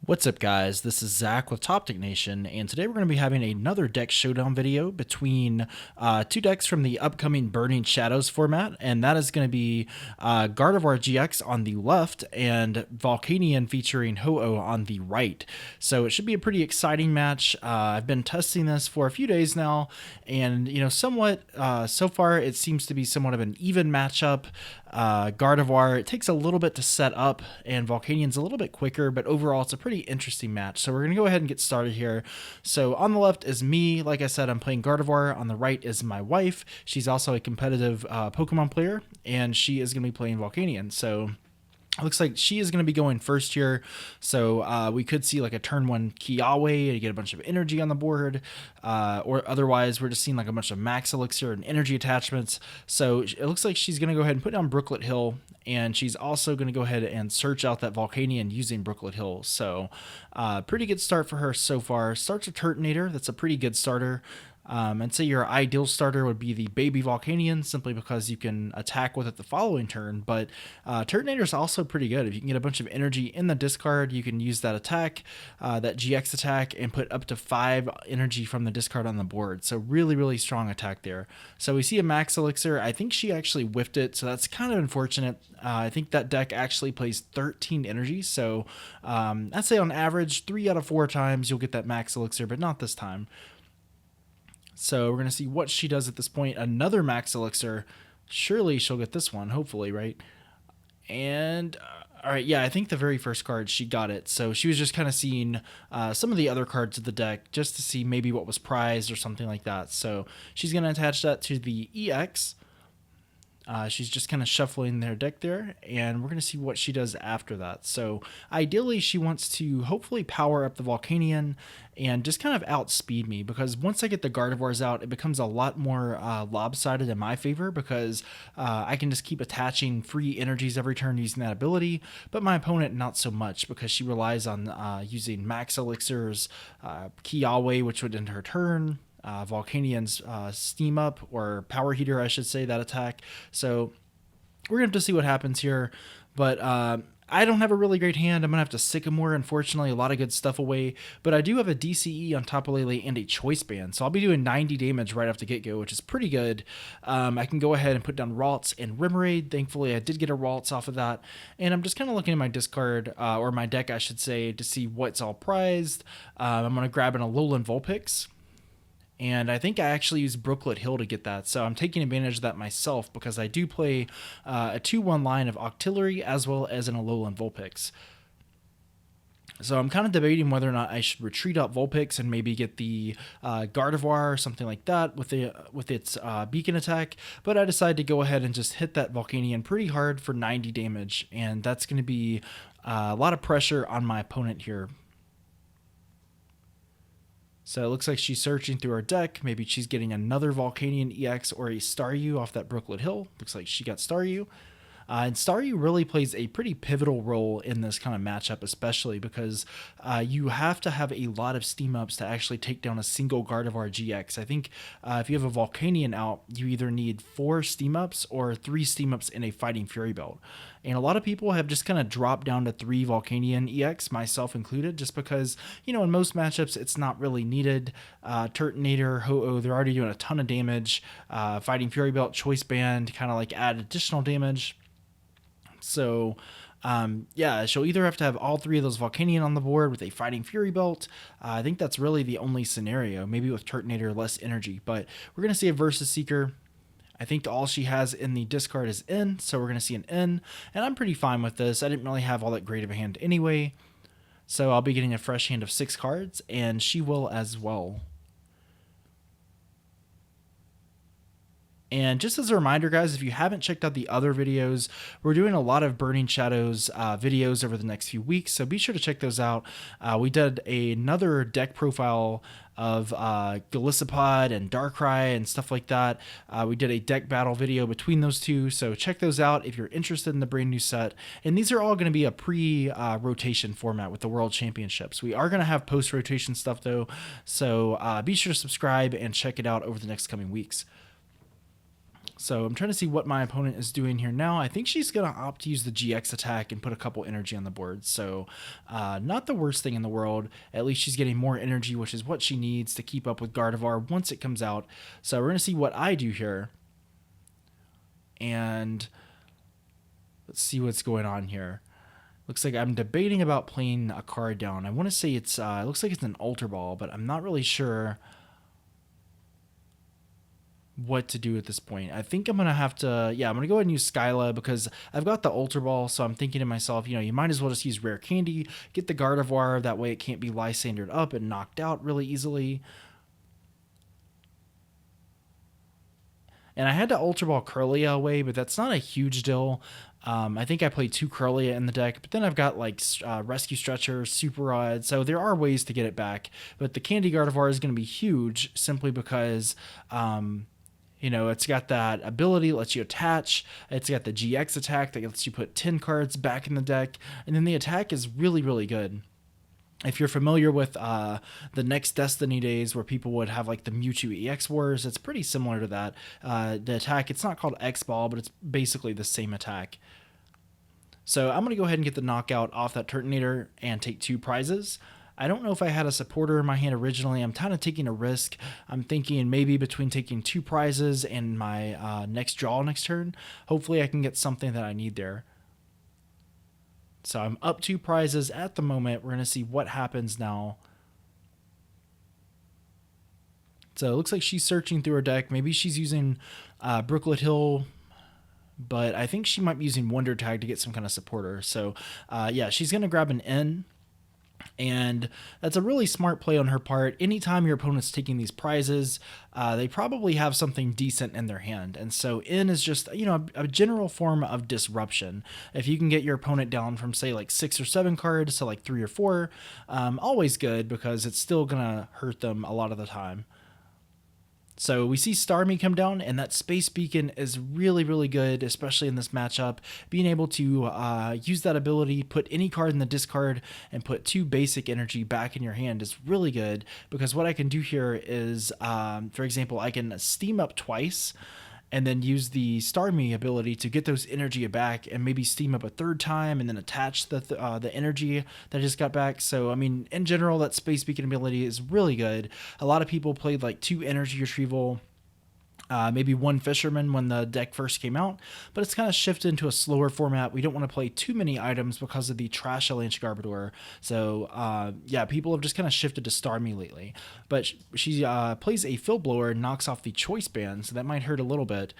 What's up, guys? This is Zach with Toptic Nation, and today we're going to be having another deck showdown video between two decks from the upcoming Burning Shadows format, and that is going to be Gardevoir GX on the left and Volcanion featuring Ho-Oh on the right. So it should be a pretty exciting match. I've been testing this for a few days now, and somewhat so far it seems to be somewhat of an even matchup. Gardevoir, it takes a little bit to set up, and Volcanion's a little bit quicker, but overall it's a pretty interesting match. So we're going to go ahead and get started here. So on the left is me. Like I said, I'm playing Gardevoir. On the right is my wife. She's also a competitive Pokemon player, and she is going to be playing Volcanion. So it looks like she is going to be going first here, so we could see like a turn one Kiawe to get a bunch of energy on the board, or otherwise we're just seeing like a bunch of max elixir and energy attachments. So it looks like she's going to go ahead and put down Brooklet Hill, and she's also going to go ahead and search out that Volcanion using Brooklet Hill. So pretty good start for her so far. Starts a Turtonator. That's a pretty good starter. And say your ideal starter would be the Baby Volcanion, simply because you can attack with it the following turn. But Turtonator is also pretty good. If you can get a bunch of energy in the discard, you can use that attack, that GX attack, and put up to 5 energy from the discard on the board. So really, really strong attack there. So we see a Max Elixir. I think she actually whiffed it, so that's kind of unfortunate. I think that deck actually plays 13 energy. So I'd say on average, 3 out of 4 times you'll get that Max Elixir, but not this time. So we're going to see what she does at this point. Another Max Elixir. Surely she'll get this one, hopefully, right? And, all right, yeah, I think the very first card, she got it. So she was just kind of seeing some of the other cards of the deck just to see maybe what was prized or something like that. So she's going to attach that to the EX. She's just kind of shuffling their deck there, and we're going to see what she does after that. So ideally, she wants to hopefully power up the Volcanion and just kind of outspeed me, because once I get the Gardevoirs out, it becomes a lot more lopsided in my favor, because I can just keep attaching free energies every turn using that ability, but my opponent not so much, because she relies on using Max Elixirs, Kiawe, which would end her turn, Volcanion's Steam Up, or Power Heater, I should say, that attack. So we're going to have to see what happens here. But I don't have a really great hand. I'm going to have to Sycamore, unfortunately, a lot of good stuff away. But I do have a DCE on Tapu Lele and a Choice Band. So I'll be doing 90 damage right off the get-go, which is pretty good. I can go ahead and put down Ralts and Remoraid. Thankfully, I did get a Ralts off of that. And I'm just kind of looking at my discard, or my deck, I should say, to see what's all prized. I'm going to grab an Alolan Vulpix. And I think I actually used Brooklet Hill to get that, so I'm taking advantage of that myself, because I do play a 2-1 line of Octillery as well as an Alolan Vulpix. So I'm kind of debating whether or not I should retreat out Vulpix and maybe get the Gardevoir or something like that with its beacon attack, but I decided to go ahead and just hit that Volcanion pretty hard for 90 damage, and that's going to be a lot of pressure on my opponent here. So it looks like she's searching through her deck. Maybe she's getting another Volcanion EX or a Staryu off that Brooklet Hill. Looks like she got Staryu. And Staryu really plays a pretty pivotal role in this kind of matchup, especially because you have to have a lot of steam ups to actually take down a single Gardevoir GX. I think if you have a Volcanion out, you either need 4 steam ups or 3 steam ups in a Fighting Fury belt. And a lot of people have just kind of dropped down to 3 Volcanion EX, myself included, just because, in most matchups, it's not really needed. Turtonator, Ho-Oh, they're already doing a ton of damage. Fighting Fury belt, Choice Band, kind of like add additional damage. So, yeah, she'll either have to have all 3 of those Volcanion on the board with a Fighting Fury belt. I think that's really the only scenario, maybe with Turtonator, less energy. But we're going to see a Versus Seeker. I think all she has in the discard is N, so we're going to see an N. And I'm pretty fine with this. I didn't really have all that great of a hand anyway. So I'll be getting a fresh hand of 6 cards, and she will as well. And just as a reminder, guys, if you haven't checked out the other videos, we're doing a lot of Burning Shadows videos over the next few weeks, so be sure to check those out. We did another deck profile of Golisopod and Darkrai and stuff like that. We did a deck battle video between those two, so check those out if you're interested in the brand new set. And these are all going to be a pre-rotation format with the World Championships. We are going to have post-rotation stuff, though, so be sure to subscribe and check it out over the next coming weeks. So I'm trying to see what my opponent is doing here now. I think she's going to opt to use the GX attack and put a couple energy on the board. So not the worst thing in the world. At least she's getting more energy, which is what she needs to keep up with Gardevoir once it comes out. So we're going to see what I do here. And let's see what's going on here. Looks like I'm debating about playing a card down. I want to say it looks like it's an Ultra Ball, but I'm not really sure what to do at this point. I think I'm gonna have to, yeah, I'm gonna go ahead and use Skyla because I've got the Ultra Ball, so I'm thinking to myself, you might as well just use Rare Candy, get the Gardevoir, that way it can't be Lysandered up and knocked out really easily. And I had to Ultra Ball Curlia away, but that's not a huge deal. I think I played 2 Curlia in the deck, but then I've got like Rescue Stretcher, Super Rod, so there are ways to get it back. But the Candy Gardevoir is going to be huge simply because it's got that ability, lets you attach. It's got the GX attack that lets you put 10 cards back in the deck. And then the attack is really, really good. If you're familiar with the next Destiny days where people would have like the Mewtwo EX Wars, it's pretty similar to that. The attack, it's not called X-Ball, but it's basically the same attack. So I'm going to go ahead and get the knockout off that Turtonator and take 2 prizes. I don't know if I had a supporter in my hand originally. I'm kind of taking a risk. I'm thinking maybe between taking 2 prizes and my next draw next turn, hopefully I can get something that I need there. So I'm up 2 prizes at the moment. We're going to see what happens now. So it looks like she's searching through her deck. Maybe she's using Brooklet Hill, but I think she might be using Wonder Tag to get some kind of supporter. So yeah, she's going to grab an N. And that's a really smart play on her part. Anytime your opponent's taking these prizes, they probably have something decent in their hand. And so N is just, a general form of disruption. If you can get your opponent down from, say, like 6 or 7 cards to like 3 or 4, always good because it's still going to hurt them a lot of the time. So we see Starmie come down, and that Space Beacon is really, really good, especially in this matchup. Being able to use that ability, put any card in the discard, and put 2 basic energy back in your hand is really good, because what I can do here is, for example, I can steam up twice, and then use the Starmie ability to get those energy back and maybe steam up a 3rd time and then attach the energy that I just got back. So, I mean, in general, that Space Beacon ability is really good. A lot of people played like 2 energy retrieval, maybe 1 Fisherman when the deck first came out, but it's kind of shifted into a slower format. We don't want to play too many items because of the Trash Avalanche Gardevoir. So yeah, people have just kind of shifted to Starmie lately. But she plays a Fill Blower and knocks off the Choice Band, so that might hurt a little bit.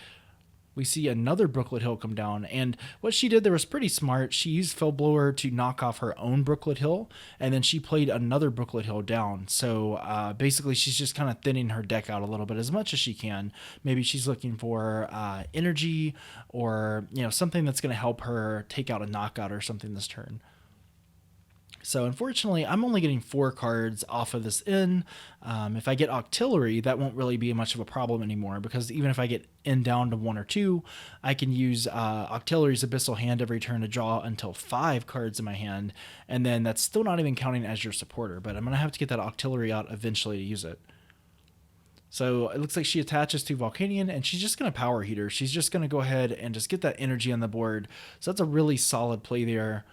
We see another Brooklet Hill come down, and what she did there was pretty smart. She used Fill Blower to knock off her own Brooklet Hill, and then she played another Brooklet Hill down. So basically she's just kind of thinning her deck out a little bit as much as she can. Maybe she's looking for energy or something that's going to help her take out a knockout or something this turn. So unfortunately, I'm only getting 4 cards off of this N. If I get Octillery, that won't really be much of a problem anymore, because even if I get N down to 1 or 2, I can use Octillery's Abyssal Hand every turn to draw until 5 cards in my hand, and then that's still not even counting as your supporter, but I'm going to have to get that Octillery out eventually to use it. So it looks like she attaches to Volcanion, and she's just going to Power Heater. She's just going to go ahead and just get that energy on the board. So that's a really solid play there.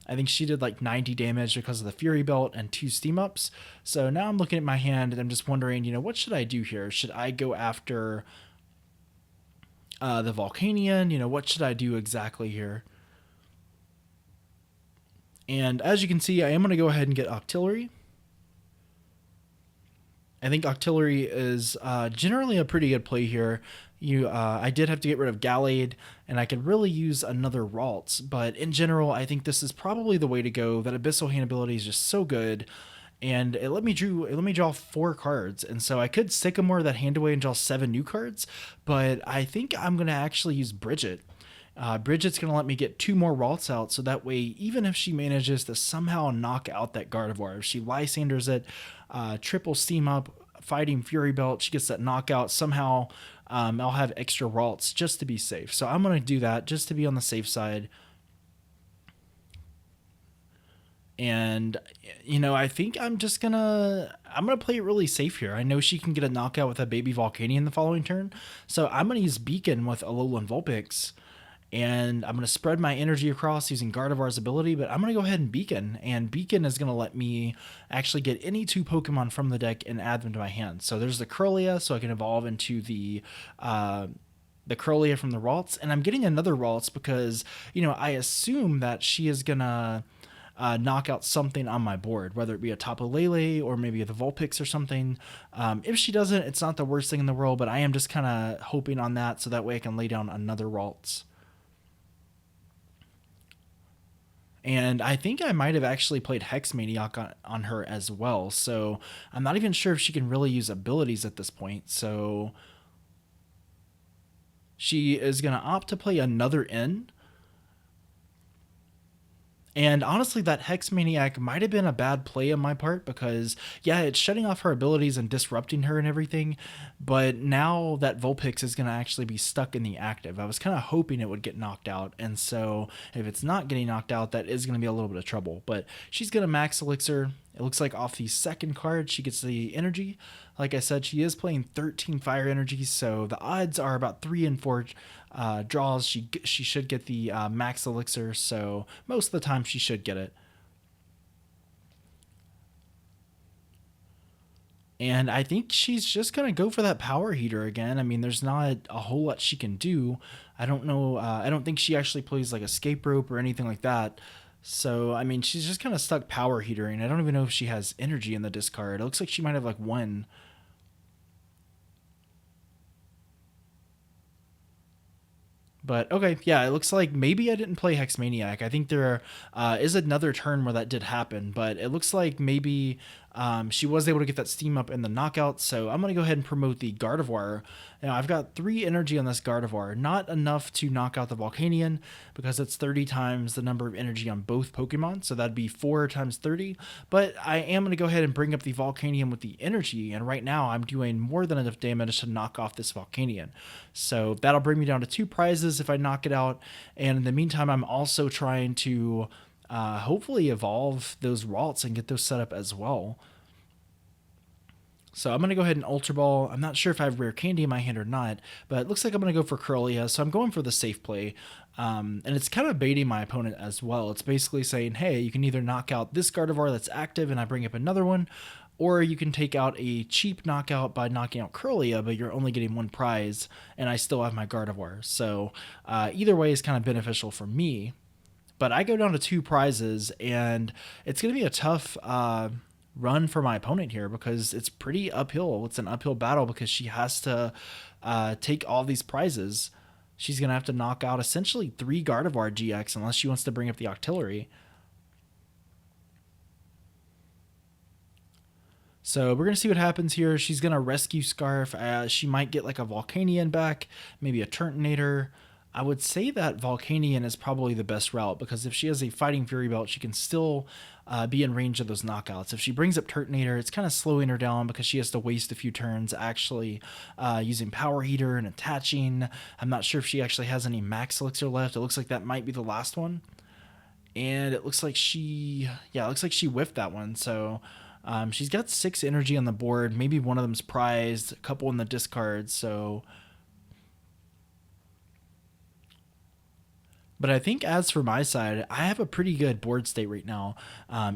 I think she did like 90 damage because of the Fury Belt and 2 Steam Ups. So now I'm looking at my hand and I'm just wondering, what should I do here? Should I go after the Volcanion? What should I do exactly here? And as you can see, I am going to go ahead and get Octillery. I think Octillery is generally a pretty good play here. I did have to get rid of Gallade, and I could really use another Ralts, but in general, I think this is probably the way to go. That Abyssal Hand ability is just so good, and it let me draw 4 cards, and so I could Sycamore that hand away and draw 7 new cards, but I think I'm going to actually use Bridget. Bridget's going to let me get 2 more Ralts out, so that way, even if she manages to somehow knock out that Gardevoir, if she Lysanders it, triple Steam Up, fighting Fury Belt, she gets that knockout, somehow I'll have extra Ralts just to be safe. So I'm going to do that just to be on the safe side. And I think I'm gonna play it really safe here. I know she can get a knockout with a baby Volcanion the following turn, so I'm gonna use Beacon with Alolan Vulpix, and I'm gonna spread my energy across using Gardevoir's ability. But I'm gonna go ahead and Beacon is gonna let me actually get any two Pokemon from the deck and add them to my hand. So there's the Curlia, so I can evolve into the Curlia from the Ralts, and I'm getting another Ralts because I assume that she is gonna knock out something on my board, whether it be a Tapu Lele or maybe the Vulpix or something. If she doesn't, it's not the worst thing in the world, but I am just kind of hoping on that so that way I can lay down another Ralts. And I think I might have actually played Hex Maniac on her as well, so I'm not even sure if she can really use abilities at this point. So she is going to opt to play another N. And honestly, that Hex Maniac might have been a bad play on my part because, yeah, it's shutting off her abilities and disrupting her and everything. But now that Vulpix is going to actually be stuck in the active. I was kind of hoping it would get knocked out. And so if it's not getting knocked out, that is going to be a little bit of trouble. But she's going to Max Elixir. It looks like off the second card, she gets the energy. Like I said, she is playing 13 fire energies, so the odds are about 3 and 4 draws. She should get the max elixir, so most of the time she should get it. And I think she's just going to go for that power heater again. I mean, there's not a whole lot she can do. I don't know. I don't think she actually plays like escape rope or anything like that. So, I mean, she's just kind of stuck power heatering. I don't even know if she has energy in the discard. It looks like she might have like one. But okay, yeah, it looks like maybe I didn't play Hex Maniac. I think there is another turn where that did happen, but it looks like maybe she was able to get that steam up in the knockout. So I'm going to go ahead and promote the Gardevoir. Now I've got 3 energy on this Gardevoir, not enough to knock out the Volcanion because it's 30 times the number of energy on both Pokemon. So that'd be 4 times 30. But I am going to go ahead and bring up the Volcanion with the energy. And right now I'm doing more than enough damage to knock off this Volcanion. So that'll bring me down to 2 prizes if I knock it out. And in the meantime, I'm also trying to hopefully evolve those Ralts and get those set up as well. So I'm going to go ahead and Ultra Ball. I'm not sure if I have Rare Candy in my hand or not, but it looks like I'm going to go for Curlia. So I'm going for the safe play. And it's kind of baiting my opponent as well. It's basically saying, hey, you can either knock out this Gardevoir that's active and I bring up another one, or you can take out a cheap knockout by knocking out Curlia, but you're only getting 1 prize, and I still have my Gardevoir. So either way is kind of beneficial for me. But I go down to 2 prizes, and it's going to be a tough run for my opponent here because it's pretty uphill. It's an uphill battle because she has to take all these prizes. She's going to have to knock out essentially 3 Gardevoir GX unless she wants to bring up the Octillery. So we're going to see what happens here. She's going to rescue Scarf. She might get like a Volcanion back, maybe a Turtonator. I would say that Volcanion is probably the best route because if she has a Fighting Fury Belt, she can still be in range of those knockouts. If she brings up Turtonator, it's kind of slowing her down because she has to waste a few turns actually using Power Heater and attaching. I'm not sure if she actually has any Max Elixir left. It looks like that might be the last one. And it looks like she whiffed that one. So she's got 6 energy on the board. Maybe one of them's prized, a couple in the discard. So, but I think as for my side, I have a pretty good board state right now.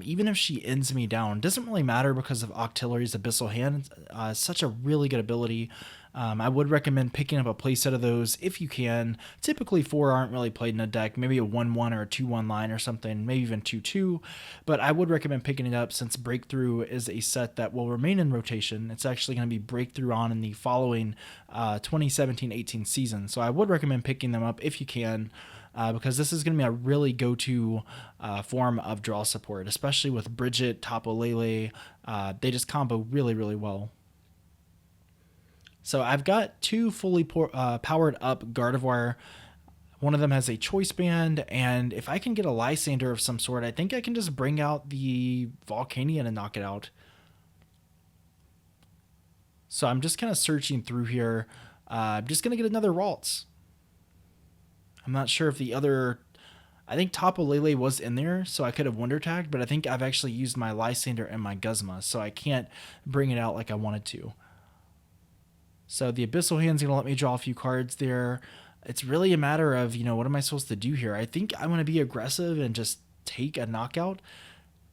Even if she ends me down, it doesn't really matter because of Octillery's Abyssal Hand. Such a really good ability. I would recommend picking up a playset of those if you can. Typically 4 aren't really played in a deck, maybe a 1-1 or a 2-1 line or something, maybe even 2-2. But I would recommend picking it up since Breakthrough is a set that will remain in rotation. It's actually going to be Breakthrough on in the following 2017-18 season. So I would recommend picking them up if you can. Because this is going to be a really go-to form of draw support, especially with Bridget, Tapu Lele. They just combo really, really well. So I've got 2 fully powered up Gardevoir. One of them has a Choice Band, and if I can get a Lysander of some sort, I think I can just bring out the Volcanion and knock it out. So I'm just kind of searching through here. I'm just going to get another Ralts. I'm not sure if the other I think Tapu Lele was in there, so I could have Wonder Tagged, but I think I've actually used my Lysander and my Guzma, so I can't bring it out like I wanted to. So the Abyssal Hand's going to let me draw a few cards there. It's really a matter of, what am I supposed to do here? I think I'm going to be aggressive and just take a knockout.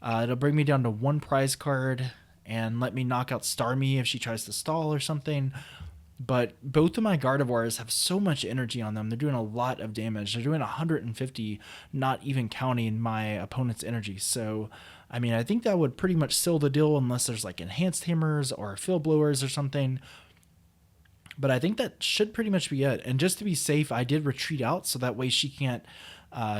It'll bring me down to one prize card and let me knock out Starmie if she tries to stall or something. But both of my Gardevoirs have so much energy on them. They're doing a lot of damage. They're doing 150, not even counting my opponent's energy. So, I mean, I think that would pretty much seal the deal unless there's like enhanced hammers or field blowers or something. But I think that should pretty much be it. And just to be safe, I did retreat out so that way she can't.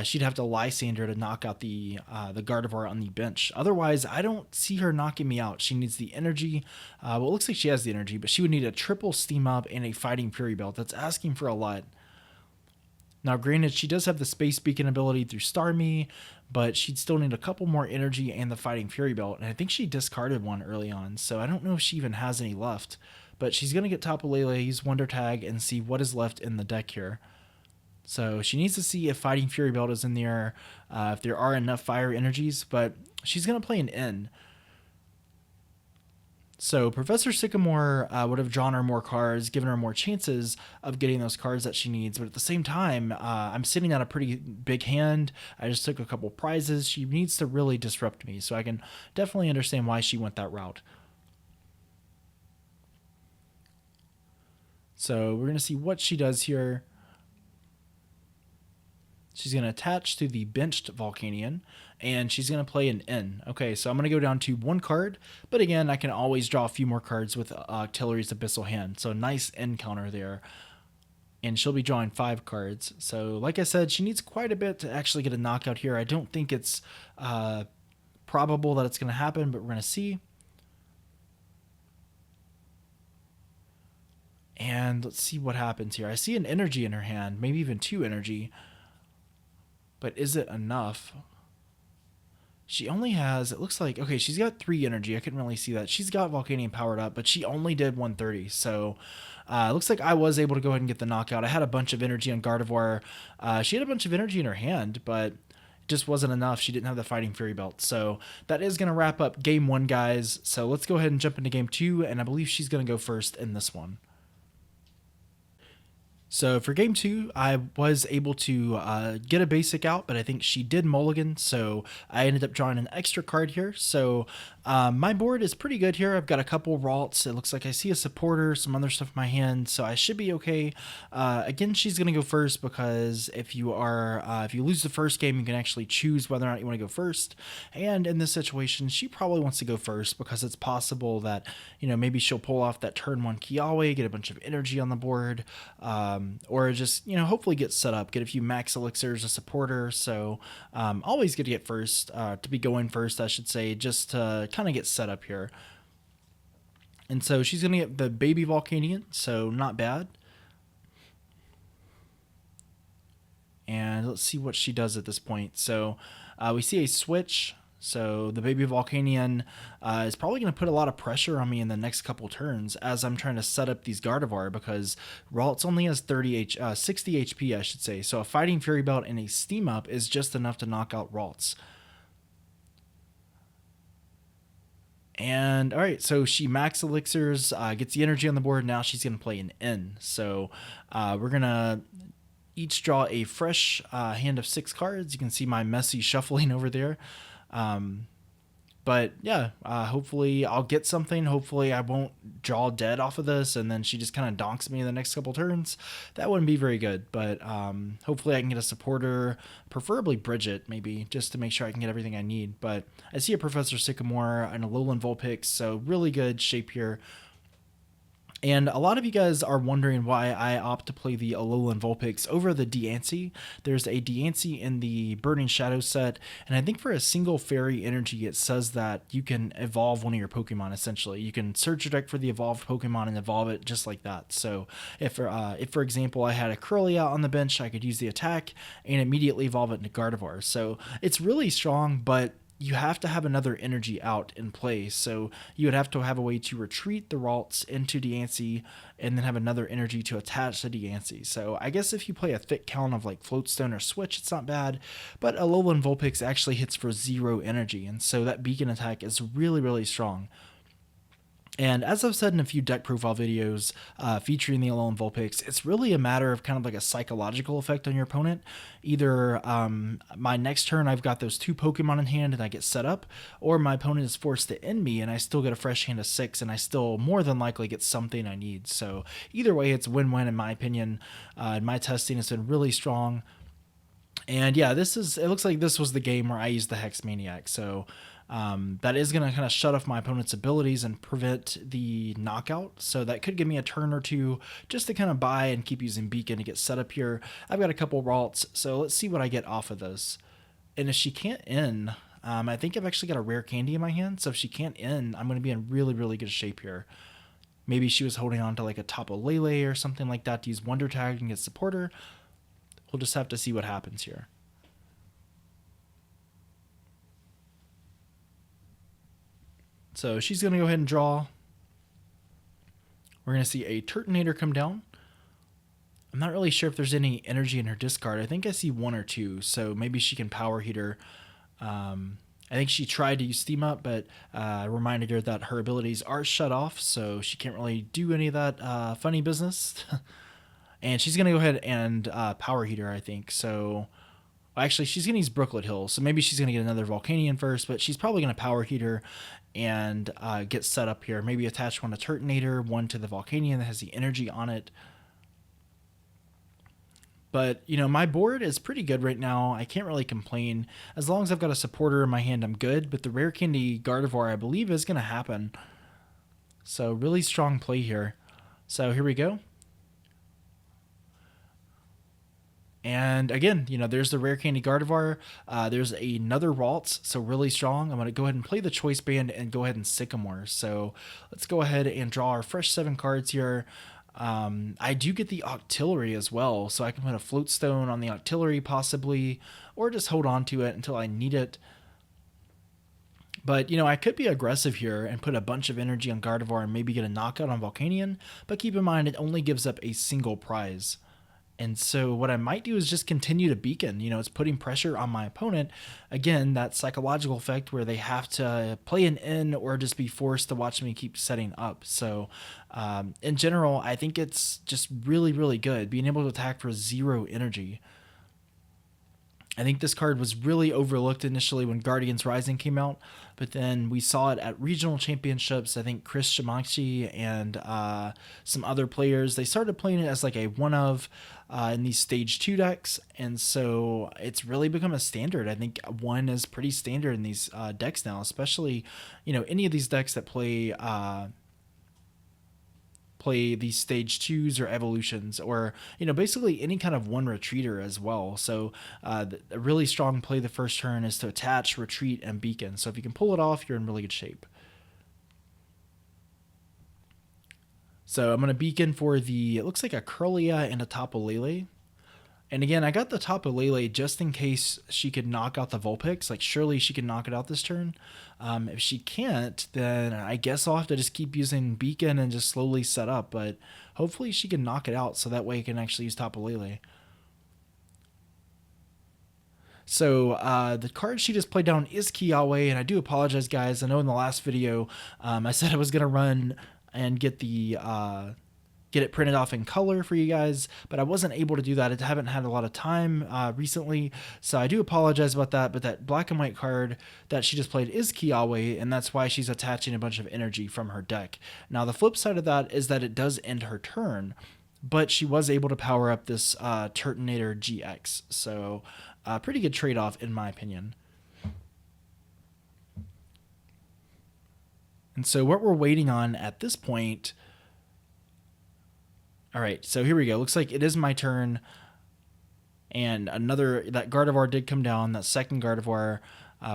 She'd have to Lysander to knock out the Gardevoir on the bench. Otherwise, I don't see her knocking me out. She needs the energy. Well, it looks like she has the energy, but she would need a triple Steam Up and a Fighting Fury Belt. That's asking for a lot. Now, granted, she does have the Space Beacon ability through Starmie, but she'd still need a couple more energy and the Fighting Fury Belt. And I think she discarded one early on, so I don't know if she even has any left. But she's going to get Tapu Lele, use Wonder Tag, and see what is left in the deck here. So she needs to see if Fighting Fury Belt is in there, if there are enough fire energies, but she's going to play an N. So Professor Sycamore would have drawn her more cards, given her more chances of getting those cards that she needs. But at the same time, I'm sitting on a pretty big hand. I just took a couple prizes. She needs to really disrupt me. So I can definitely understand why she went that route. So we're going to see what she does here. She's going to attach to the benched Volcanion, and she's going to play an N. Okay, so I'm going to go down to one card, but again, I can always draw a few more cards with Octillery's Abyssal Hand. So nice N counter there. And she'll be drawing 5 cards. So like I said, she needs quite a bit to actually get a knockout here. I don't think it's probable that it's going to happen, but we're going to see. And let's see what happens here. I see an energy in her hand, maybe even 2 energy. But is it enough? She only has, it looks like, okay, she's got 3 energy. I couldn't really see that. She's got Volcanion powered up, but she only did 130. So it looks like I was able to go ahead and get the knockout. I had a bunch of energy on Gardevoir. She had a bunch of energy in her hand, but it just wasn't enough. She didn't have the Fighting Fury Belt. So that is going to wrap up Game 1, guys. So let's go ahead and jump into Game 2, and I believe she's going to go first in this one. So for game 2, I was able to get a basic out, but I think she did mulligan, so I ended up drawing an extra card here. So my board is pretty good here. I've got a couple Ralts. It looks like I see a supporter, some other stuff in my hand, so I should be okay. Again, she's going to go first because if you lose the first game, you can actually choose whether or not you want to go first. And in this situation, she probably wants to go first because it's possible that, maybe she'll pull off that turn 1 Kiawe, get a bunch of energy on the board, or just, hopefully get set up, get a few max elixirs, a supporter. So always good to get first, to be going first, I should say, just to kind of get set up here. And so she's going to get the baby Volcanion, so not bad. And let's see what she does at this point. So we see a switch. So the baby Volcanion is probably going to put a lot of pressure on me in the next couple turns as I'm trying to set up these Gardevoir, because Ralts only has 60 HP, I should say. So a Fighting Fury Belt and a Steam Up is just enough to knock out Ralts. And all right, so she max elixirs, gets the energy on the board. Now she's going to play an N. So we're going to each draw a fresh hand of 6 cards. You can see my messy shuffling over there. But yeah, hopefully I'll get something. Hopefully I won't draw dead off of this and then she just kind of donks me in the next couple turns. That wouldn't be very good, but hopefully I can get a supporter, preferably Bridget, maybe, just to make sure I can get everything I need. But I see a Professor Sycamore and a Alolan Vulpix, so really good shape here. And a lot of you guys are wondering why I opt to play the Alolan Vulpix over the Diancie. There's a Diancie in the Burning Shadows set, and I think for a single fairy energy, it says that you can evolve one of your Pokemon, essentially. You can search your deck for the evolved Pokemon and evolve it just like that. So if for example, I had a Curly out on the bench, I could use the attack and immediately evolve it into Gardevoir. So it's really strong, but you have to have another energy out in play. So you would have to have a way to retreat the Ralts into Diancie and then have another energy to attach to Diancie. So I guess if you play a thick count of like Floatstone or Switch, it's not bad. But Alolan Vulpix actually hits for 0 energy. And so that beacon attack is really, really strong. And as I've said in a few deck profile videos featuring the Alolan Vulpix, it's really a matter of kind of like a psychological effect on your opponent. Either my next turn I've got those 2 Pokemon in hand and I get set up, or my opponent is forced to end me and I still get a fresh hand of 6 and I still more than likely get something I need. So either way, it's win-win in my opinion. In my testing, it's been really strong. And yeah, it looks like this was the game where I used the Hex Maniac. So that is going to kind of shut off my opponent's abilities and prevent the knockout. So that could give me a turn or two just to kind of buy and keep using Beacon to get set up here. I've got a couple Ralts, so let's see what I get off of this. And if she can't end, I think I've actually got a rare candy in my hand. So if she can't end, I'm going to be in really, really good shape here. Maybe she was holding on to like a Tapu Lele or something like that to use Wonder Tag and get Supporter. We'll just have to see what happens here. So she's going to go ahead and draw. We're going to see a Turtonator come down. I'm not really sure if there's any energy in her discard. I think I see 1 or 2, so maybe she can Power Heater. I think she tried to use Steam Up, but reminded her that her abilities are shut off, so she can't really do any of that funny business. And she's going to go ahead and Power Heater, I think. So actually, she's going to use Brooklet Hill, so maybe she's going to get another Volcanion first, but she's probably going to Power Heater and get set up here. Maybe attach 1 to Turtonator, 1 to the Volcanion that has the energy on it. But, you know, my board is pretty good right now. I can't really complain. As long as I've got a supporter in my hand, I'm good. But the Rare Candy Gardevoir, I believe, is going to happen. So, really strong play here. So, here we go. And again, you know, there's the Rare Candy Gardevoir. There's another Ralts, so really strong. I'm going to go ahead and play the Choice Band and go ahead and Sycamore. So let's go ahead and draw our fresh 7 cards here. I do get the Octillery as well, so I can put a Floatstone on the Octillery possibly, or just hold on to it until I need it. But, you know, I could be aggressive here and put a bunch of energy on Gardevoir and maybe get a knockout on Volcanion, but keep in mind it only gives up a single prize. And so what I might do is just continue to Beacon. You know, it's putting pressure on my opponent. Again, that psychological effect where they have to play an in or just be forced to watch me keep setting up. So in general, I think it's just really, really good being able to attack for 0 energy. I think this card was really overlooked initially when Guardians Rising came out, but then we saw it at regional championships. I think Chris Shimaki and some other players, they started playing it as like a one-of in these stage 2 decks, and so it's really become a standard. I think 1 is pretty standard in these decks now, especially, you know, any of these decks that play these stage 2s or evolutions, or, you know, basically any kind of 1 retreater as well. So a really strong play the first turn is to attach, retreat, and Beacon. So if you can pull it off, you're in really good shape. So I'm going to Beacon for the, it looks like a Curlia and a Tapu Lele. And again, I got the Tapu Lele just in case she could knock out the Vulpix. Like, surely she can knock it out this turn. If she can't, then I guess I'll have to just keep using Beacon and just slowly set up. But hopefully she can knock it out so that way I can actually use Tapu Lele. So the card she just played down is Kiawe, and I do apologize, guys. I know in the last video I said I was going to run and get the... get it printed off in color for you guys, but I wasn't able to do that. I haven't had a lot of time recently, so I do apologize about that. But that black and white card that she just played is Kiawe, and that's why she's attaching a bunch of energy from her deck. Now, the flip side of that is that it does end her turn, but she was able to power up this Turtonator GX, so pretty good trade-off in my opinion. And so what we're waiting on at this point... All right, so here we go. Looks like it is my turn. And that Gardevoir did come down, that second Gardevoir.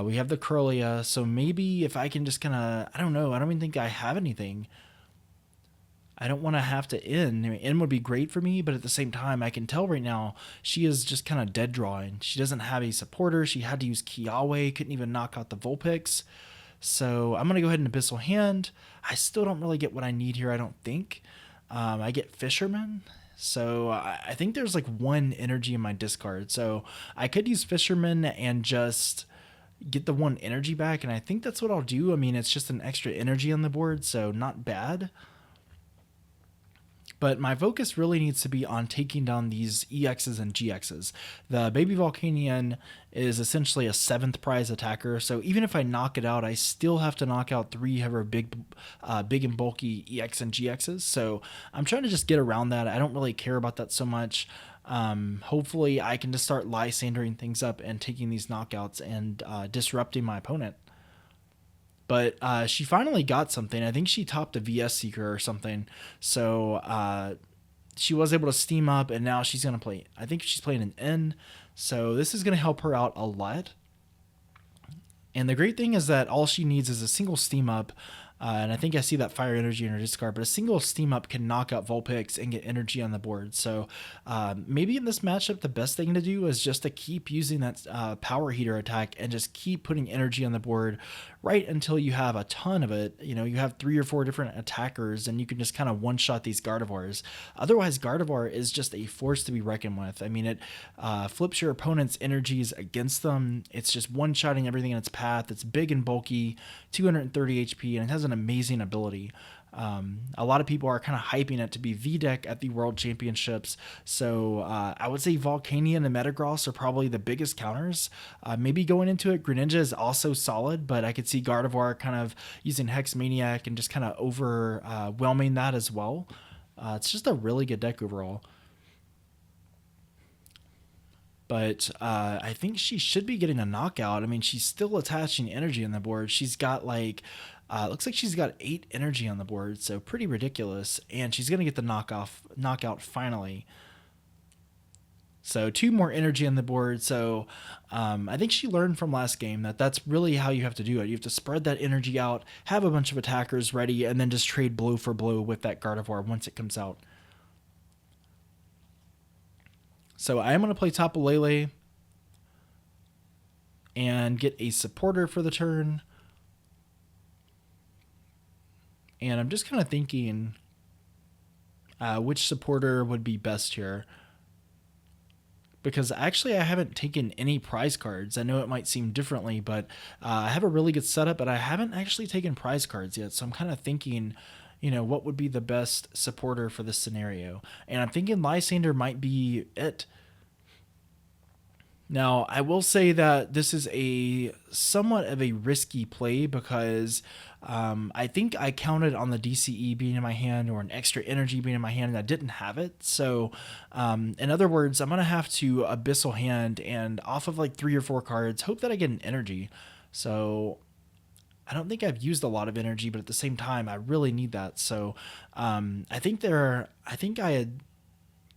We have the Curlia, so maybe if I can just kind of, I don't know, I don't even think I have anything. I don't want to have to end. I mean, end would be great for me, but at the same time, I can tell right now she is just kind of dead drawing. She doesn't have a supporter. She had to use Kiawe, couldn't even knock out the Vulpix. So I'm going to go ahead and Abyssal Hand. I still don't really get what I need here, I don't think. I get Fisherman. So I think there's like one energy in my discard. So I could use Fisherman and just get the one energy back. And I think that's what I'll do. I mean, it's just an extra energy on the board, so not bad. But my focus really needs to be on taking down these EXs and GXs. The Baby Volcanion is essentially a 7th prize attacker, so even if I knock it out, I still have to knock out 3 of her big and bulky EX and GXs. So I'm trying to just get around that. I don't really care about that so much. Hopefully I can just start Lysandering things up and taking these knockouts and disrupting my opponent. But she finally got something. I think she topped a VS Seeker or something. So she was able to steam up, and now she's going to play. I think she's playing an N. So this is going to help her out a lot. And the great thing is that all she needs is a single steam up. And I think I see that fire energy in her discard, but a single steam up can knock out Vulpix and get energy on the board. So maybe in this matchup, the best thing to do is just to keep using that power heater attack and just keep putting energy on the board right until you have a ton of it. You know, you have 3 or 4 different attackers and you can just kind of one-shot these Gardevoirs. Otherwise, Gardevoir is just a force to be reckoned with. I mean, it flips your opponent's energies against them. It's just one-shotting everything in its path. It's big and bulky, 230 HP, and it has an amazing ability. A lot of people are kind of hyping it to be V-Deck at the World Championships. So I would say Volcanion and Metagross are probably the biggest counters. Maybe going into it, Greninja is also solid, but I could see Gardevoir kind of using Hex Maniac and just kind of overwhelming that as well. It's just a really good deck overall. But I think she should be getting a knockout. I mean, she's still attaching energy on the board. She's got like, looks like she's got 8 energy on the board, so pretty ridiculous. And she's going to get the knockout finally. So 2 more energy on the board. So I think she learned from last game that that's really how you have to do it. You have to spread that energy out, have a bunch of attackers ready, and then just trade blow for blow with that Gardevoir once it comes out. So I am going to play Tapu Lele and get a supporter for the turn. And I'm just kind of thinking which supporter would be best here. Because actually I haven't taken any prize cards. I know it might seem differently, but I have a really good setup, but I haven't actually taken prize cards yet. So I'm kind of thinking, you know, what would be the best supporter for this scenario? And I'm thinking Lysander might be it. Now, I will say that this is a somewhat of a risky play because I think I counted on the DCE being in my hand or an extra energy being in my hand and I didn't have it. So, in other words, I'm going to have to Abyssal Hand and off of like 3 or 4 cards, hope that I get an energy. So, I don't think I've used a lot of energy, but at the same time, I really need that. So, I think I had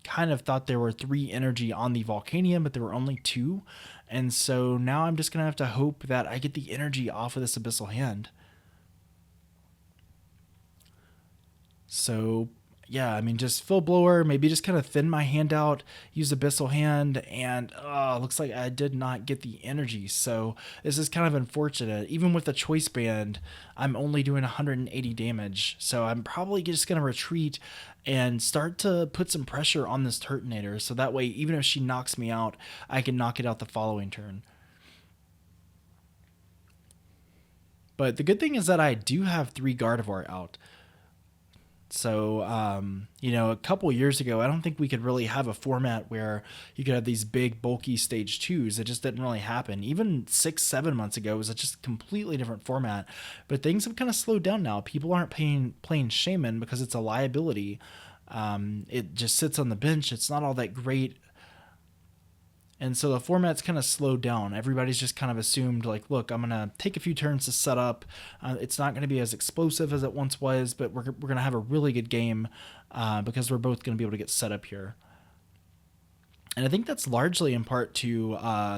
kind of thought there were 3 energy on the Volcanion, but there were only 2. And so now I'm just going to have to hope that I get the energy off of this Abyssal Hand. So yeah, I mean, just full blower, maybe just kind of thin my hand out, use Abyssal Hand, and looks like I did not get the energy. So this is kind of unfortunate. Even with the Choice Band, I'm only doing 180 damage. So I'm probably just going to retreat and start to put some pressure on this Turtonator. So that way, even if she knocks me out, I can knock it out the following turn. But the good thing is that I do have 3 Gardevoir out. So, you know, a couple years ago, I don't think we could really have a format where you could have these big, bulky stage 2s. It just didn't really happen. Even 6-7 months ago, it was just a completely different format. But things have kind of slowed down now. People aren't playing Shaman because it's a liability. It just sits on the bench. It's not all that great. And so the format's kind of slowed down. Everybody's just kind of assumed, like, look, I'm going to take a few turns to set up. It's not going to be as explosive as it once was, but we're going to have a really good game because we're both going to be able to get set up here. And I think that's largely in part to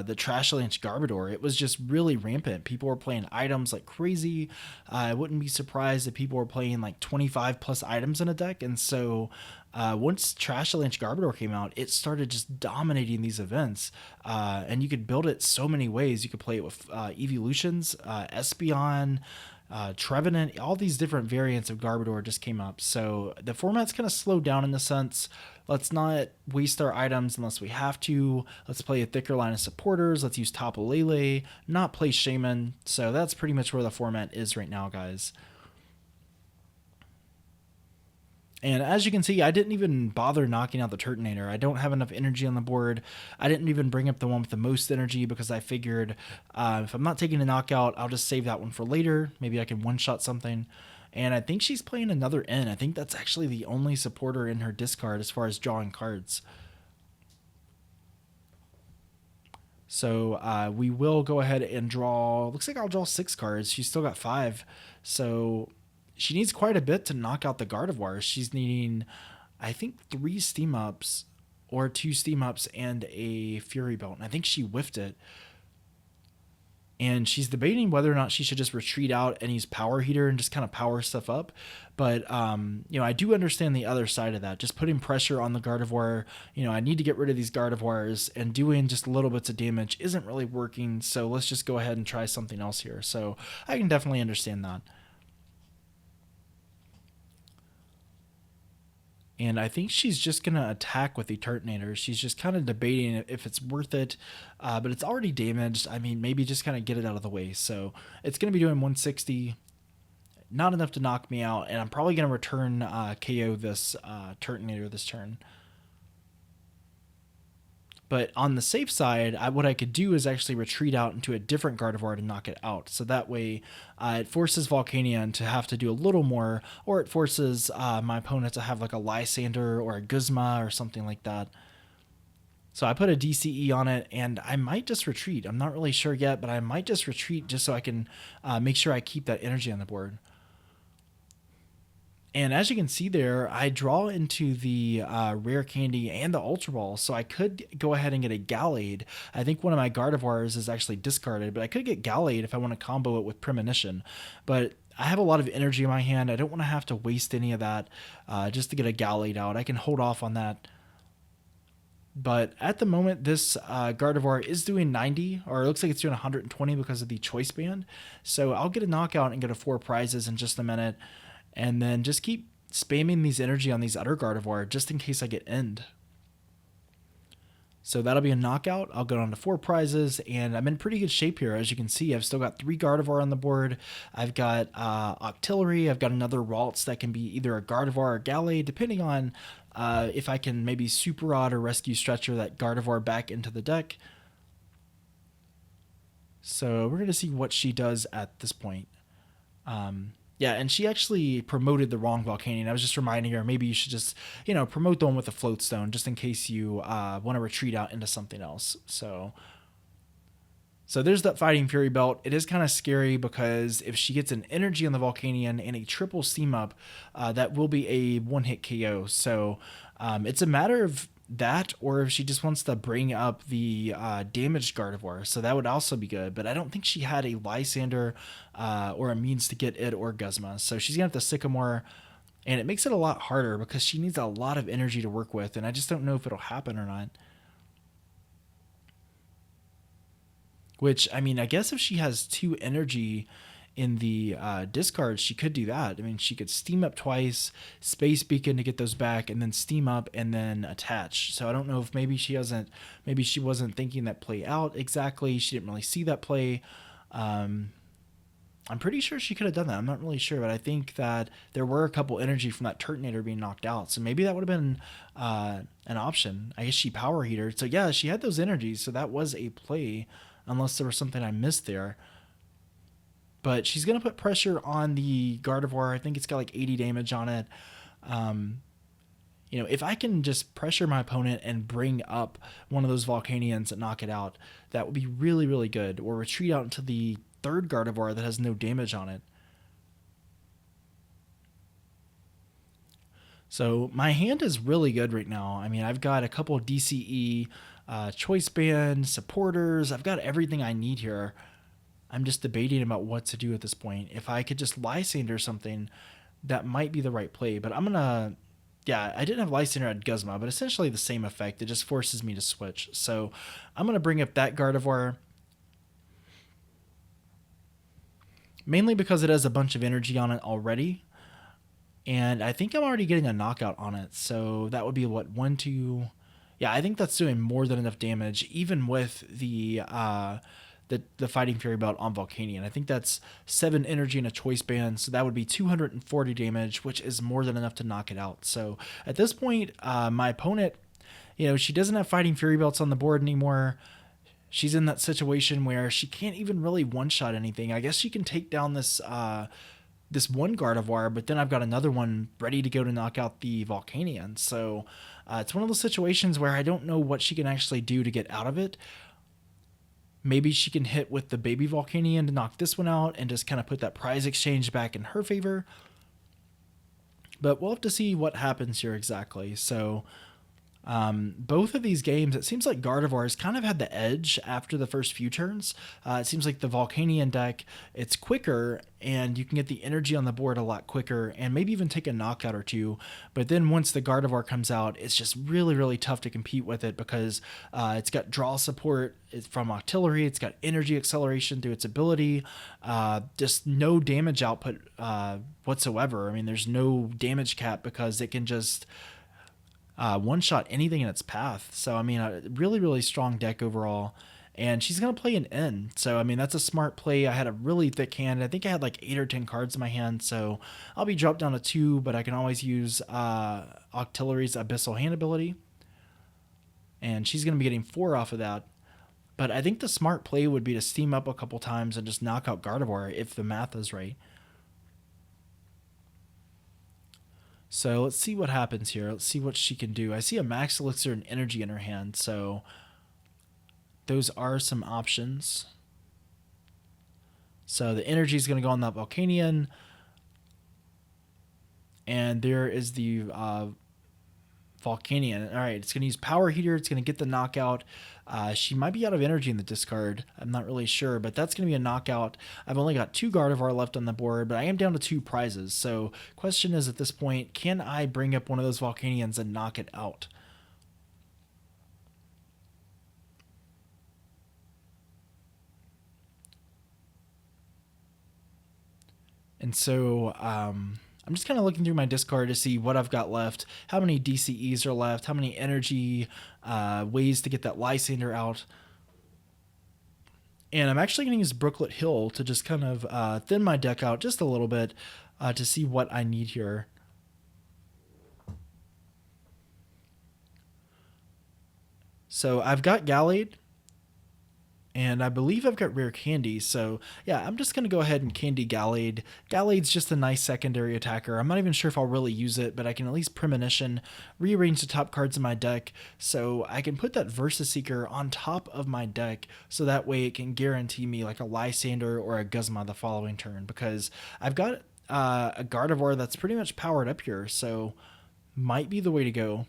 the Trashlanch Garbodor. It was just really rampant. People were playing items like crazy. I wouldn't be surprised if people were playing like 25 plus items in a deck. And so once Trashlanch Garbodor came out, it started just dominating these events. And you could build it so many ways. You could play it with Evolutions, Espeon, Trevenant, all these different variants of Garbodor just came up. So the format's kind of slowed down in the sense, let's not waste our items unless we have to. Let's play a thicker line of supporters. Let's use Tapu Lele, not play Shaman. So that's pretty much where the format is right now, guys. And as you can see, I didn't even bother knocking out the Turtonator. I don't have enough energy on the board. I didn't even bring up the one with the most energy because I figured if I'm not taking a knockout, I'll just save that one for later. Maybe I can one-shot something. And I think she's playing another N. I think that's actually the only supporter in her discard as far as drawing cards. So we will go ahead and draw. Looks like I'll draw 6 cards. She's still got 5. So she needs quite a bit to knock out the Gardevoir. She's needing, I think, 3 steam ups or 2 steam ups and a Fury Belt. And I think she whiffed it. And she's debating whether or not she should just retreat out and use Power Heater and just kind of power stuff up. But, I do understand the other side of that. Just putting pressure on the Gardevoir. I need to get rid of these Gardevoirs, and doing just little bits of damage isn't really working. So let's just go ahead and try something else here. So I can definitely understand that. And I think she's just going to attack with the Turtonator. She's just kind of debating if it's worth it, but it's already damaged. I mean, maybe just kind of get it out of the way. So it's going to be doing 160, not enough to knock me out, and I'm probably going to return KO this Turtonator this turn. But on the safe side, what I could do is actually retreat out into a different Gardevoir to knock it out. So that way it forces Volcanion to have to do a little more, or it forces my opponent to have like a Lysander or a Guzma or something like that. So I put a DCE on it, and I might just retreat. I'm not really sure yet, but I might just retreat just so I can make sure I keep that energy on the board. And as you can see there, I draw into the Rare Candy and the Ultra Ball, so I could go ahead and get a Gallade. I think one of my Gardevoirs is actually discarded, but I could get Gallade if I want to combo it with Premonition. But I have a lot of energy in my hand. I don't want to have to waste any of that just to get a Gallade out. I can hold off on that. But at the moment, this Gardevoir is doing 90, or it looks like it's doing 120 because of the Choice Band. So I'll get a knockout and get a 4 prizes in just a minute. And then just keep spamming these energy on these other Gardevoir just in case I get end. So that'll be a knockout. I'll go on to 4 prizes, and I'm in pretty good shape here. As you can see, I've still got 3 Gardevoir on the board. I've got Octillery. I've got another Ralts that can be either a Gardevoir or Gallade, depending on if I can maybe Super Rod or Rescue Stretcher that Gardevoir back into the deck. So we're going to see what she does at this point. Yeah, and she actually promoted the wrong Volcanion. I was just reminding her, maybe you should just, promote the one with the Float Stone, just in case you want to retreat out into something else. So there's that Fighting Fury Belt. It is kind of scary because if she gets an energy on the Volcanion and a triple Steam Up, that will be a one-hit KO. So it's a matter of that, or if she just wants to bring up the damaged Gardevoir, so that would also be good. But I don't think she had a Lysander or a means to get it or Guzma, so she's gonna have to Sycamore, and it makes it a lot harder because she needs a lot of energy to work with, and I just don't know if it'll happen or not. Which, I mean, I guess if she has 2 energy in the discard, she could do that. I mean, she could Steam Up twice, Space Beacon to get those back, and then Steam Up and then attach. So I don't know if maybe she wasn't thinking that play out exactly. She didn't really see that play. I'm pretty sure she could have done that. I'm not really sure, but I think that there were a couple energy from that Turtonator being knocked out. So maybe that would have been an option. I guess she Power Heater. So yeah, she had those energies. So that was a play, unless there was something I missed there. But she's going to put pressure on the Gardevoir. I think it's got like 80 damage on it. If I can just pressure my opponent and bring up one of those Volcanions and knock it out, that would be really, really good. Or retreat out into the 3rd Gardevoir that has no damage on it. So my hand is really good right now. I mean, I've got a couple of DCE choice band supporters. I've got everything I need here. I'm just debating about what to do at this point. If I could just Lysander something, that might be the right play. But I'm gonna, yeah, I didn't have Lysander at Guzma, but essentially the same effect. It just forces me to switch. So I'm gonna bring up that Gardevoir, mainly because it has a bunch of energy on it already. And I think I'm already getting a knockout on it. So that would be what, 1, 2. Yeah, I think that's doing more than enough damage, even with the Fighting Fury belt on Volcanion. I think that's 7 energy in a choice band, so that would be 240 damage, which is more than enough to knock it out. So at this point, my opponent, she doesn't have Fighting Fury belts on the board anymore. She's in that situation where she can't even really one-shot anything. I guess she can take down this one Gardevoir, but then I've got another one ready to go to knock out the Volcanion. So it's one of those situations where I don't know what she can actually do to get out of it. Maybe she can hit with the baby Volcanion to knock this one out and just kind of put that prize exchange back in her favor. But we'll have to see what happens here exactly. So both of these games, it seems like Gardevoir has kind of had the edge after the first few turns. It seems like the Volcanion deck, it's quicker and you can get the energy on the board a lot quicker and maybe even take a knockout or two. But then once the Gardevoir comes out, it's just really, really tough to compete with it because it's got draw support from Octillery, it's got energy acceleration through its ability, just no damage output whatsoever. I mean, there's no damage cap because it can just one-shot anything in its path. So, I mean, a really, really strong deck overall. And she's going to play an N. So, I mean, that's a smart play. I had a really thick hand. I think I had like 8 or 10 cards in my hand. So, I'll be dropped down to 2, but I can always use Octillery's Abyssal Hand ability. And she's going to be getting 4 off of that. But I think the smart play would be to steam up a couple times and just knock out Gardevoir if the math is right. So let's see what happens here. Let's see what she can do. I see a Max Elixir and Energy in her hand, so those are some options. So the Energy is going to go on that Volcanion. And there is the Volcanion. All right, it's going to use Power Heater. It's going to get the knockout. She might be out of energy in the discard. I'm not really sure, but that's going to be a knockout. I've only got 2 Gardevoir left on the board, but I am down to 2 prizes. So question is at this point, can I bring up one of those Volcanions and knock it out? And so I'm just kind of looking through my discard to see what I've got left, how many DCEs are left, how many energy ways to get that Lysander out. And I'm actually going to use Brooklet Hill to just kind of thin my deck out just a little bit to see what I need here. So I've got Gallade, and I believe I've got Rare Candy. So yeah, I'm just going to go ahead and Candy Gallade. Gallade's just a nice secondary attacker. I'm not even sure if I'll really use it, but I can at least Premonition, rearrange the top cards in my deck so I can put that Versus Seeker on top of my deck so that way it can guarantee me like a Lysander or a Guzma the following turn, because I've got a Gardevoir that's pretty much powered up here, so might be the way to go.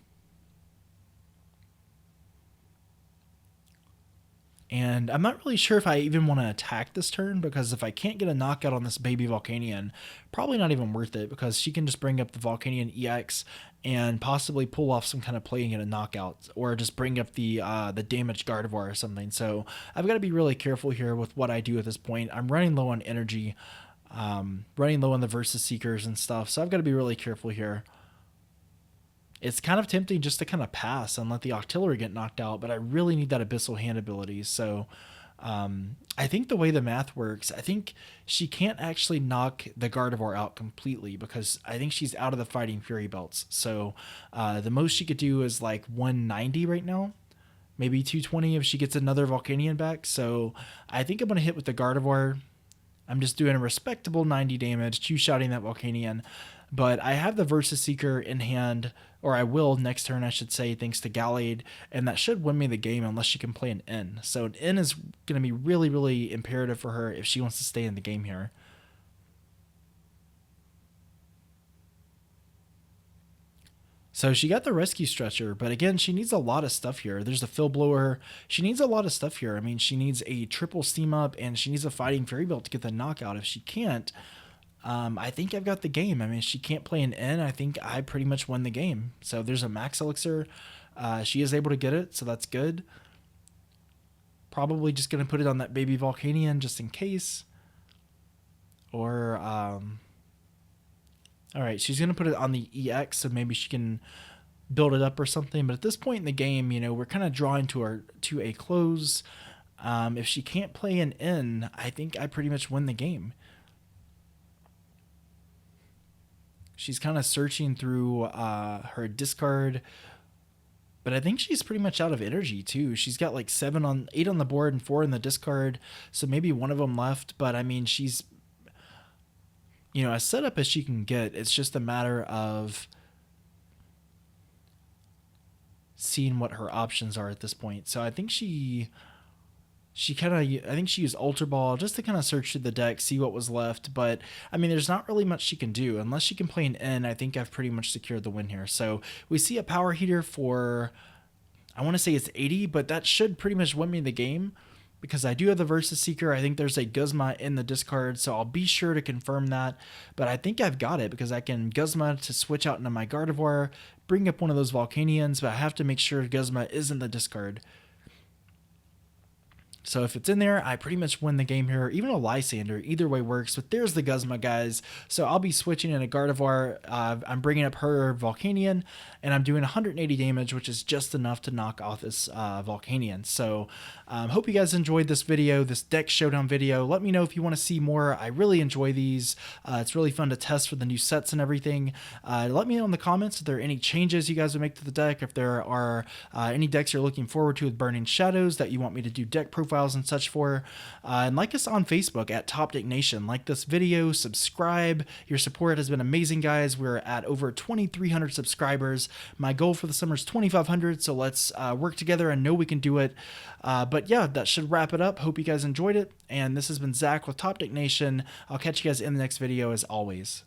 And I'm not really sure if I even want to attack this turn, because if I can't get a knockout on this baby Volcanion, probably not even worth it, because she can just bring up the Volcanion EX and possibly pull off some kind of play and get a knockout, or just bring up the damaged Gardevoir or something. So I've got to be really careful here with what I do at this point. I'm running low on energy, running low on the Versus Seekers and stuff, so I've got to be really careful here. It's kind of tempting just to kind of pass and let the Octillery get knocked out, but I really need that Abyssal Hand ability. So I think the way the math works, I think she can't actually knock the Gardevoir out completely, because I think she's out of the Fighting Fury belts. So the most she could do is like 190 right now, maybe 220 if she gets another Volcanion back. So I think I'm going to hit with the Gardevoir. I'm just doing a respectable 90 damage, two-shotting that Volcanion. But I have the Versus Seeker in hand, or I will next turn, I should say, thanks to Gallade, and that should win me the game unless she can play an N. So an N is going to be really, really imperative for her if she wants to stay in the game here. So she got the rescue stretcher, but again, she needs a lot of stuff here. There's the fill blower. She needs a lot of stuff here. I mean, she needs a triple steam up, and she needs a fighting fairy belt to get the knockout. If she can't, I think I've got the game. I mean, if she can't play an N, I think I pretty much won the game. So there's a max elixir. She is able to get it, so that's good. Probably just going to put it on that baby Volcanion just in case. Or, all right, she's going to put it on the EX, so maybe she can build it up or something. But at this point in the game, you know, we're kind of drawing to a close. If she can't play an N, I think I pretty much win the game. She's kind of searching through her discard, but I think she's pretty much out of energy too. She's got like 8 on the board and 4 in the discard, so maybe one of them left. But I mean, she's, you know, as set up as she can get. It's just a matter of seeing what her options are at this point. So I think she used Ultra Ball just to kind of search through the deck, see what was left. But I mean, there's not really much she can do unless she can play an N. I think I've pretty much secured the win here. So we see a power heater for, I want to say it's 80, but that should pretty much win me the game, because I do have the Versus Seeker. I think there's a Guzma in the discard, so I'll be sure to confirm that. But I think I've got it because I can Guzma to switch out into my Gardevoir, bring up one of those Volcanions, but I have to make sure Guzma is in the discard. So if it's in there, I pretty much win the game here. Even a Lysander, either way works. But there's the Guzma, guys. So I'll be switching in a Gardevoir. I'm bringing up her Volcanion, and I'm doing 180 damage, which is just enough to knock off this Volcanion. So hope you guys enjoyed this video, this deck showdown video. Let me know if you want to see more. I really enjoy these. It's really fun to test for the new sets and everything. Let me know in the comments if there are any changes you guys would make to the deck, if there are any decks you're looking forward to with Burning Shadows that you want me to do deck profiles and such for. And like us on Facebook at Top Deck Nation. Like this video, subscribe. Your support has been amazing, guys. We're at over 2,300 subscribers. My goal for the summer is 2,500, so let's work together. I know we can do it. But yeah, that should wrap it up. Hope you guys enjoyed it. And this has been Zach with Top Deck Nation. I'll catch you guys in the next video as always.